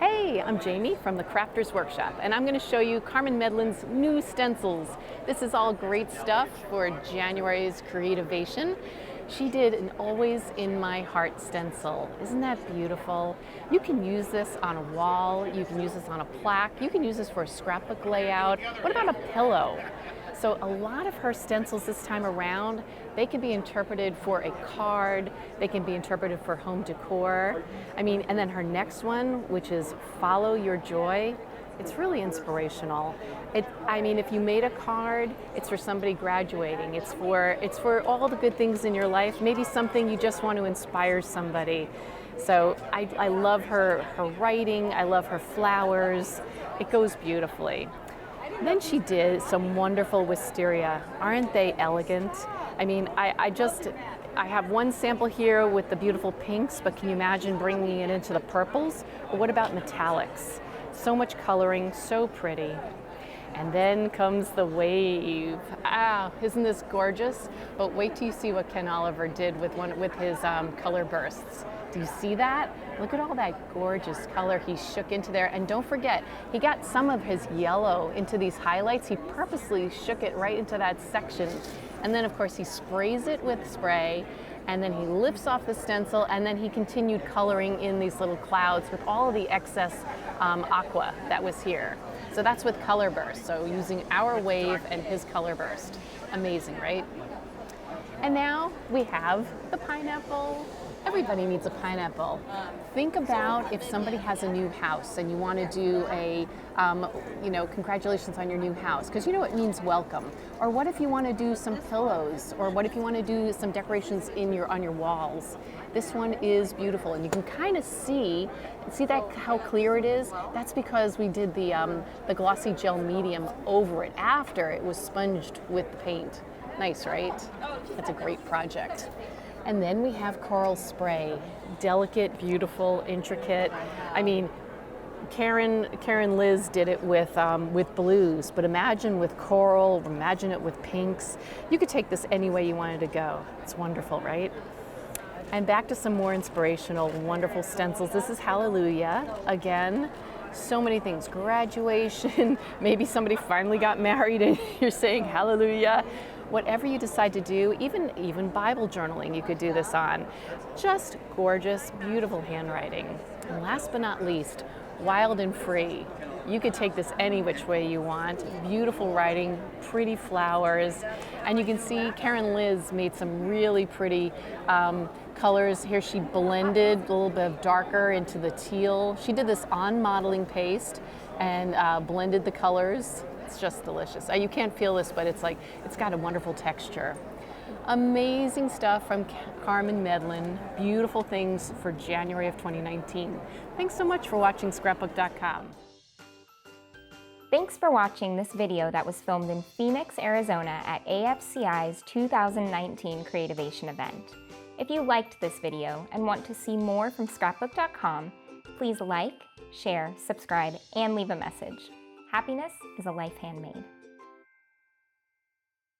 Hey, I'm Jamie from the Crafters Workshop, and I'm going to show you Carmen Medlin's new stencils. This is all great stuff for January's Creativation. She did an Always in My Heart stencil. Isn't that beautiful? You can use this on a wall, you can use this on a plaque, you can use this for a scrapbook layout. What about a pillow? So a lot of her stencils this time around, they can be interpreted for a card, they can be interpreted for home decor. And then her next one, which is Follow Your Joy, it's really inspirational. If you made a card, it's for somebody graduating, it's for all the good things in your life, maybe something you just want to inspire somebody. So I love her writing, I love her flowers, it goes beautifully. Then she did some wonderful wisteria. Aren't they elegant? I have one sample here with the beautiful pinks, but can you imagine bringing it into the purples? Or what about metallics? So much coloring, so pretty. And then comes the wave. Isn't this gorgeous? But wait till you see what Ken Oliver did with his color bursts. Do you see that? Look at all that gorgeous color he shook into there. And don't forget, he got some of his yellow into these highlights. He purposely shook it right into that section. And then of course he sprays it with spray, and then he lifts off the stencil, and then he continued coloring in these little clouds with all of the excess aqua that was here. So that's with color burst. So using our wave and his color burst. Amazing, right? And now we have the pineapple. Everybody needs a pineapple. Think about if somebody has a new house and you want to do a, congratulations on your new house, because it means welcome. Or what if you want to do some pillows, or what if you want to do some decorations on your walls? This one is beautiful, and you can kind of see that how clear it is? That's because we did the glossy gel medium over it after it was sponged with the paint. Nice, right? That's a great project. And then we have coral spray. Delicate, beautiful, intricate. Karen Liz did it with blues, but imagine with coral, imagine it with pinks. You could take this any way you wanted to go. It's wonderful, right? And back to some more inspirational, wonderful stencils. This is Hallelujah. Again, so many things. Graduation, maybe somebody finally got married and you're saying hallelujah. Whatever you decide to do, even Bible journaling you could do this on. Just gorgeous, beautiful handwriting. And last but not least, wild and free. You could take this any which way you want. Beautiful writing, pretty flowers. And you can see Karen Liz made some really pretty colors. Here she blended a little bit of darker into the teal. She did this on modeling paste and blended the colors. It's just delicious. You can't feel this, but it's got a wonderful texture. Amazing stuff from Carmen Medlin. Beautiful things for January of 2019. Thanks so much for watching Scrapbook.com. Thanks for watching this video that was filmed in Phoenix, Arizona at AFCI's 2019 Creativation event. If you liked this video and want to see more from Scrapbook.com, please like, share, subscribe, and leave a message. Happiness is a life handmade.